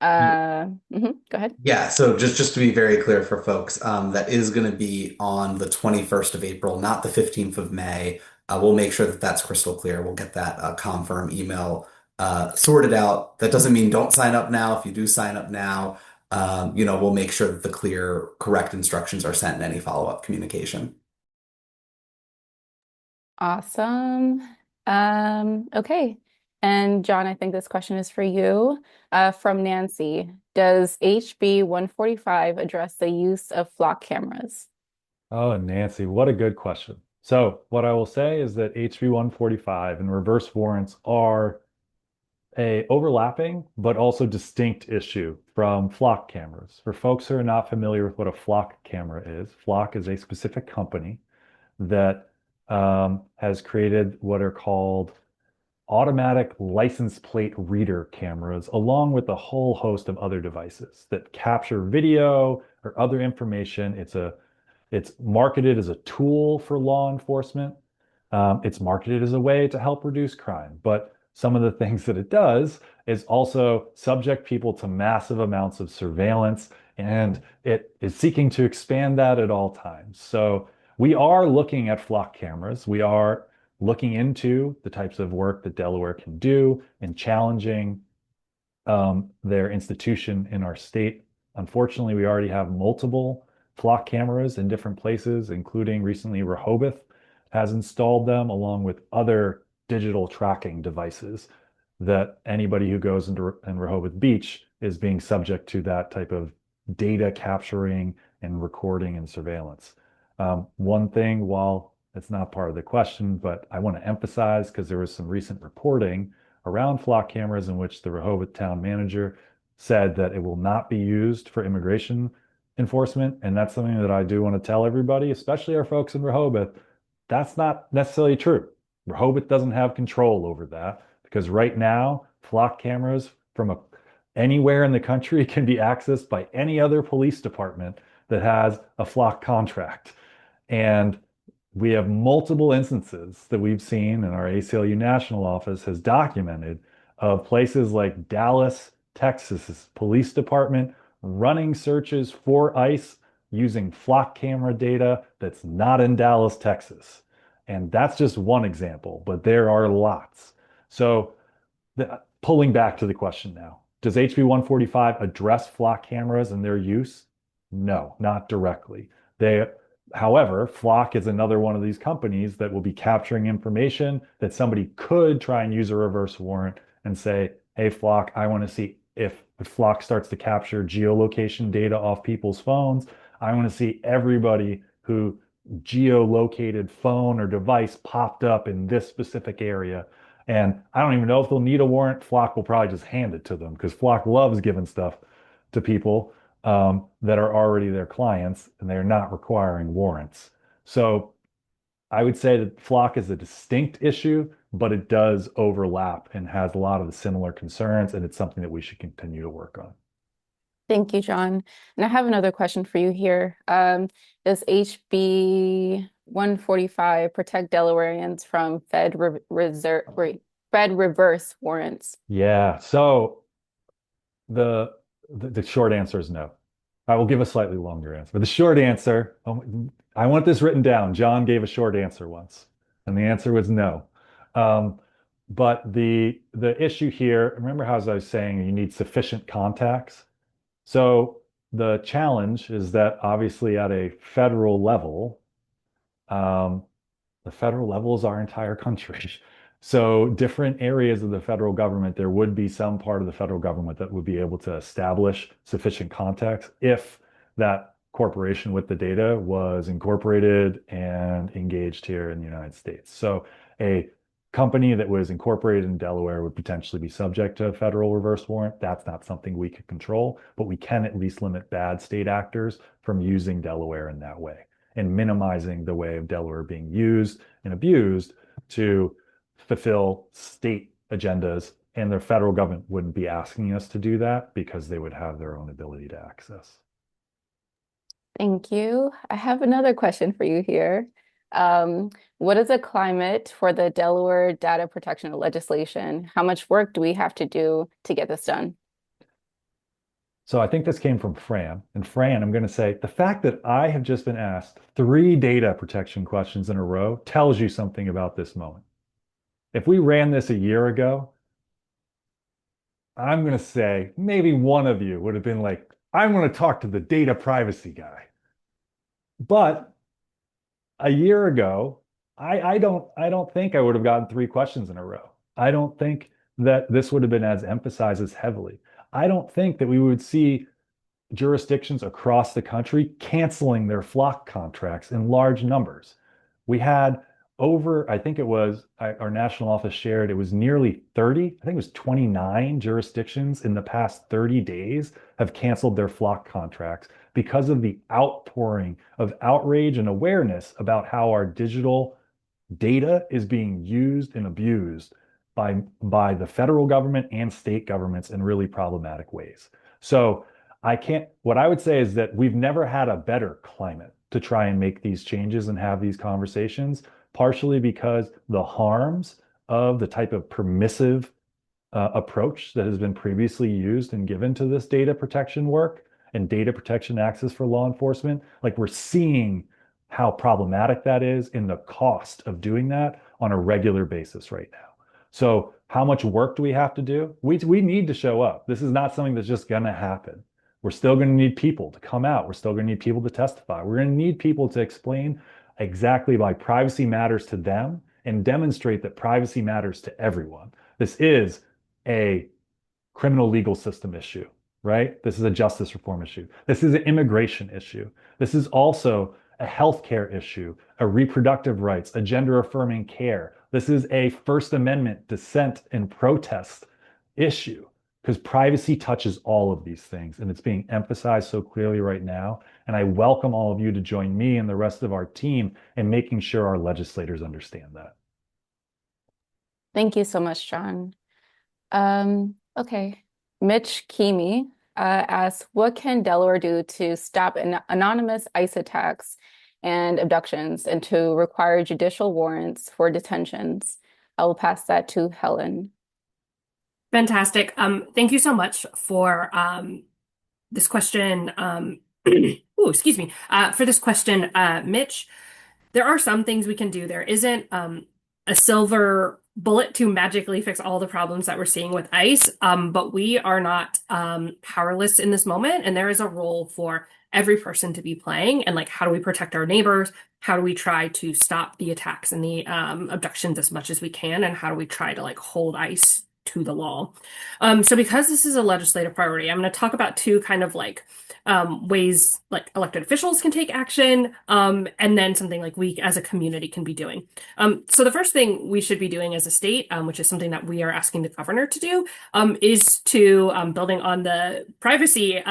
Go ahead. Yeah, so just to be very clear for folks, that is going to be on the 21st of April, not the 15th of May. We'll make sure that that's crystal clear. We'll get that confirm email sorted out. That doesn't mean don't sign up now. If you do sign up now, we'll make sure that the clear, correct instructions are sent in any follow-up communication. Awesome. Okay. And John, I think this question is for you, from Nancy. Does HB 145 address the use of flock cameras? Oh, Nancy, what a good question. So what I will say is that HB 145 and reverse warrants are a overlapping but also distinct issue from flock cameras. For folks who are not familiar with what a flock camera is, Flock is a specific company that has created what are called automatic license plate reader cameras, along with a whole host of other devices that capture video or other information. It's marketed as a tool for law enforcement. It's marketed as a way to help reduce crime, but some of the things that it does is also subject people to massive amounts of surveillance, and it is seeking to expand that at all times. So we are looking at flock cameras. We are looking into the types of work that Delaware can do in challenging their institution in our state. Unfortunately, we already have multiple flock cameras in different places, including recently Rehoboth has installed them along with other digital tracking devices that anybody who goes into Rehoboth Beach is being subject to that type of data capturing and recording and surveillance. One thing, while it's not part of the question, but I want to emphasize because there was some recent reporting around flock cameras in which the Rehoboth town manager said that it will not be used for immigration enforcement. And that's something that I do want to tell everybody, especially our folks in Rehoboth. That's not necessarily true. Rehoboth doesn't have control over that because right now, flock cameras from anywhere in the country can be accessed by any other police department that has a flock contract. And we have multiple instances that we've seen, and our ACLU national office has documented, of places like Dallas, Texas's police department running searches for ICE using flock camera data that's not in Dallas, Texas. And that's just one example, but there are lots. So pulling back to the question now, does HB 145 address flock cameras and their use? No, not directly. However, Flock is another one of these companies that will be capturing information that somebody could try and use a reverse warrant and say, hey, Flock, I want to see if Flock starts to capture geolocation data off people's phones. I want to see everybody who geolocated phone or device popped up in this specific area. And I don't even know if they'll need a warrant. Flock will probably just hand it to them because Flock loves giving stuff to people that are already their clients and they're not requiring warrants. So I would say that Flock is a distinct issue, but it does overlap and has a lot of the similar concerns, and it's something that we should continue to work on. Thank you, John. And I have another question for you here. Does HB 145 protect Delawareans from Fed reverse warrants? Yeah. So the short answer is no. I will give a slightly longer answer. But the short answer, I want this written down. John gave a short answer once, and the answer was no. But the issue here, remember how as I was saying, you need sufficient contacts. So the challenge is that obviously at a federal level, the federal level is our entire country. So different areas of the federal government, there would be some part of the federal government that would be able to establish sufficient contacts if that corporation with the data was incorporated and engaged here in the United States. So a company that was incorporated in Delaware would potentially be subject to a federal reverse warrant. That's not something we could control, but we can at least limit bad state actors from using Delaware in that way and minimizing the way of Delaware being used and abused to fulfill state agendas. And the federal government wouldn't be asking us to do that because they would have their own ability to access. Thank you. I have another question for you here. What is the climate for the Delaware data protection legislation? How much work do we have to do to get this done? So I think this came from Fran. And Fran, I'm going to say the fact that I have just been asked 3 data protection questions in a row tells you something about this moment. If we ran this a year ago, I'm going to say maybe one of you would have been like, I'm going to talk to the data privacy guy. But a year ago, I don't think I would have gotten 3 questions in a row. I don't think that this would have been as emphasized as heavily. I don't think that we would see jurisdictions across the country canceling their flock contracts in large numbers. We had over, I think it was, our national office shared, it was nearly 30, I think it was 29 jurisdictions in the past 30 days have canceled their flock contracts because of the outpouring of outrage and awareness about how our digital data is being used and abused by the federal government and state governments in really problematic ways. So what I would say is that we've never had a better climate to try and make these changes and have these conversations, partially because the harms of the type of permissive approach that has been previously used and given to this data protection work and data protection access for law enforcement, like we're seeing how problematic that is and the cost of doing that on a regular basis right now. So how much work do we have to do? We need to show up. This is not something that's just going to happen. We're still going to need people to come out. We're still going to need people to testify. We're going to need people to explain exactly why privacy matters to them and demonstrate that privacy matters to everyone. This is a criminal legal system issue. right? This is a justice reform issue. This is an immigration issue. This is also a healthcare issue, a reproductive rights, a gender affirming care. This is a First Amendment dissent and protest issue because privacy touches all of these things and it's being emphasized so clearly right now. And I welcome all of you to join me and the rest of our team in making sure our legislators understand that. Thank you so much, John. Okay. Mitch Keamy asks, what can Delaware do to stop anonymous ICE attacks and abductions and to require judicial warrants for detentions? I will pass that to Helen. Fantastic. Thank you so much for this question. Excuse me. For this question, Mitch, there are some things we can do. There isn't a silver bullet to magically fix all the problems that we're seeing with ICE, but we are not powerless in this moment, and there is a role for every person to be playing. And like, how do we protect our neighbors? How do we try to stop the attacks and the abductions as much as we can? And how do we try to like hold ICE to the law? So because this is a legislative priority, I'm going to talk about two kind of like ways like elected officials can take action, and then something like we as a community can be doing. So the first thing we should be doing as a state, which is something that we are asking the governor to do, is to building on the privacy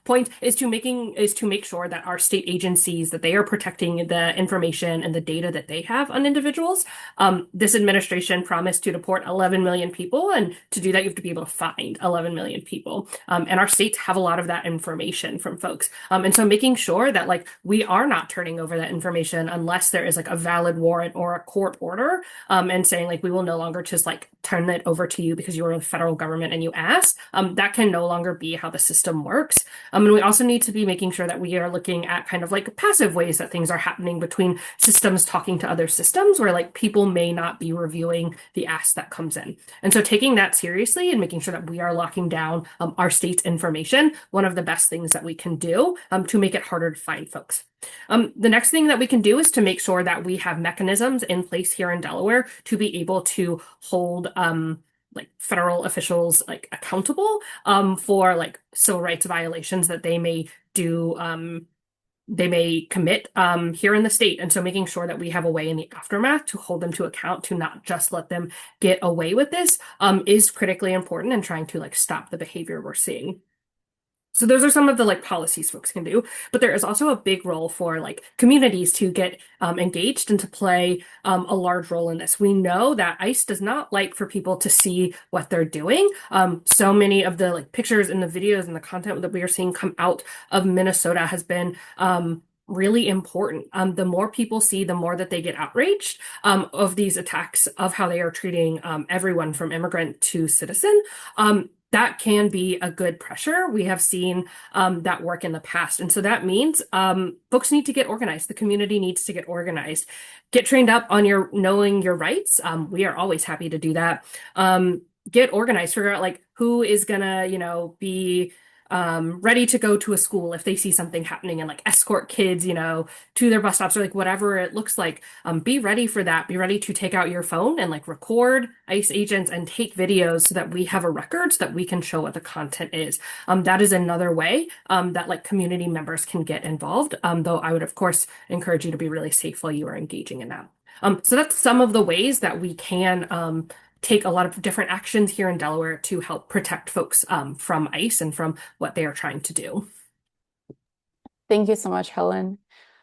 point, is to make sure that our state agencies that they are protecting the information and the data that they have on individuals. This administration promised to deport 11 million people, and to do that, you have to be able to find 11 million people. And our states have a lot of that information from folks. And so making sure that like we are not turning over that information unless there is like a valid warrant or a court order, and saying like we will no longer just like turn it over to you because you are the federal government and you asked. That can no longer be how the system works. And we also need to be making sure that we are looking at kind of like passive ways that things are happening between systems talking to other systems where like people may not be reviewing the ask that comes in. And so taking that seriously and making sure that we are locking down our state's information, one of the best things that we can do to make it harder to find folks. The next thing that we can do is to make sure that we have mechanisms in place here in Delaware to be able to hold like federal officials like accountable for like civil rights violations that they may do, they may commit here in the state. And so making sure that we have a way in the aftermath to hold them to account, to not just let them get away with this, is critically important in trying to like stop the behavior we're seeing. So those are some of the like policies folks can do, but there is also a big role for like communities to get engaged and to play a large role in this. We know that ICE does not like for people to see what they're doing. So many of the like pictures and the videos and the content that we are seeing come out of Minnesota has been really important. The more people see, the more that they get outraged of these attacks, of how they are treating everyone from immigrant to citizen. That can be a good pressure. We have seen that work in the past. And so that means folks need to get organized. The community needs to get organized. Get trained up on your knowing your rights. We are always happy to do that. Get organized, figure out like who is gonna, be ready to go to a school if they see something happening and like escort kids, to their bus stops or like whatever it looks like. Be ready for that. Be ready to take out your phone and like record ICE agents and take videos so that we have a record so that we can show what the content is. That is another way that like community members can get involved. Though I would of course encourage you to be really safe while you are engaging in that. So that's some of the ways that we can take a lot of different actions here in Delaware to help protect folks from ICE and from what they are trying to do. Thank you so much, Helen.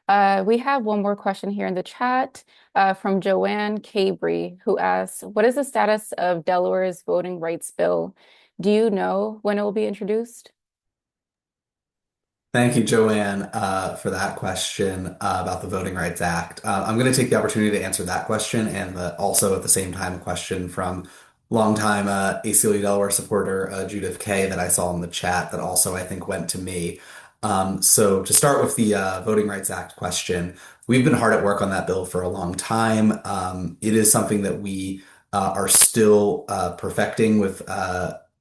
We have one more question here in the chat from Joanne Cabry, who asks, what is the status of Delaware's voting rights bill? Do you know when it will be introduced? Thank you, Joanne, for that question about the Voting Rights Act. I'm going to take the opportunity to answer that question and also at the same time a question from longtime ACLU Delaware supporter Judith Kay that I saw in the chat that also I think went to me. So to start with the Voting Rights Act question, we've been hard at work on that bill for a long time. It is something that we are still perfecting with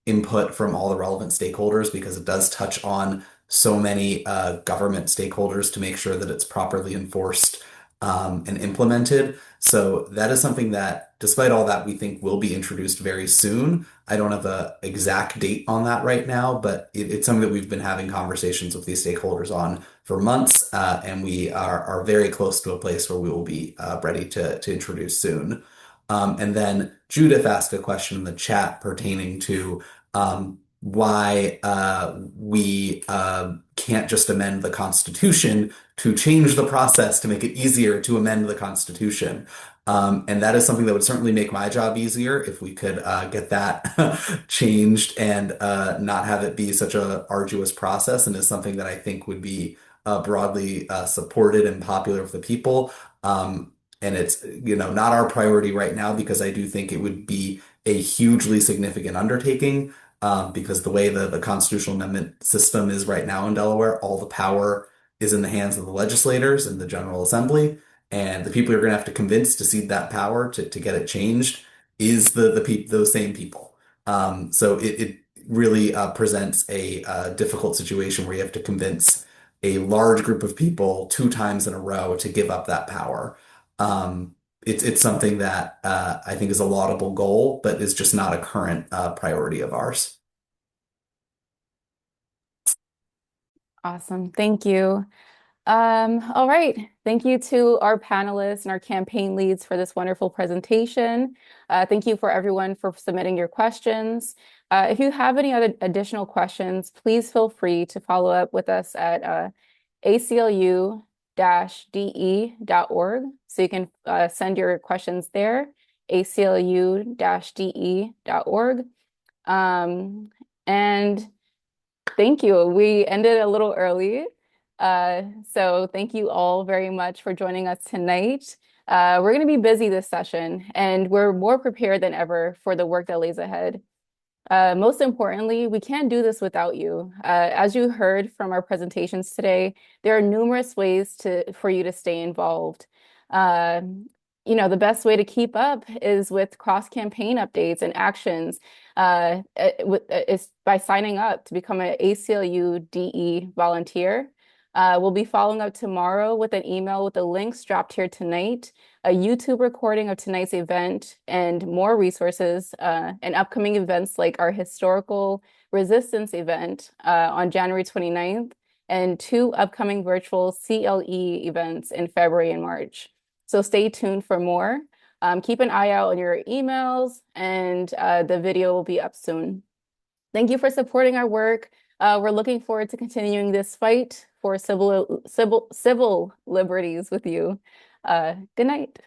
input from all the relevant stakeholders because it does touch on so many government stakeholders to make sure that it's properly enforced and implemented. So that is something that, despite all that, we think will be introduced very soon. I don't have an exact date on that right now, but it's something that we've been having conversations with these stakeholders on for months, and we are very close to a place where we will be ready to introduce soon. And then Judith asked a question in the chat pertaining to why we can't just amend the Constitution to change the process to make it easier to amend the Constitution. And that is something that would certainly make my job easier if we could get that changed and not have it be such a arduous process, and is something that I think would be broadly supported and popular with the people. And it's, not our priority right now because I do think it would be a hugely significant undertaking, because the way the constitutional amendment system is right now in Delaware, all the power is in the hands of the legislators and the General Assembly. And the people you're going to have to convince to cede that power to get it changed is those same people. So it really presents a difficult situation where you have to convince a large group of people 2 times in a row to give up that power. It's something that I think is a laudable goal, but is just not a current priority of ours. Awesome. Thank you. All right. Thank you to our panelists and our campaign leads for this wonderful presentation. Thank you for everyone for submitting your questions. If you have any other additional questions, please feel free to follow up with us at ACLU-DE.org. So you can send your questions there, ACLU-DE.org. And thank you. We ended a little early. So thank you all very much for joining us tonight. We're going to be busy this session, and we're more prepared than ever for the work that lays ahead. Most importantly, we can't do this without you. As you heard from our presentations today, there are numerous ways for you to stay involved. The best way to keep up is with cross-campaign updates and actions, is by signing up to become an ACLU DE volunteer. We'll be following up tomorrow with an email with the links dropped here tonight, a YouTube recording of tonight's event, and more resources, and upcoming events like our historical resistance event on January 29th, and 2 upcoming virtual CLE events in February and March. So stay tuned for more. Keep an eye out on your emails, and the video will be up soon. Thank you for supporting our work. We're looking forward to continuing this fight for civil liberties with you. Good night.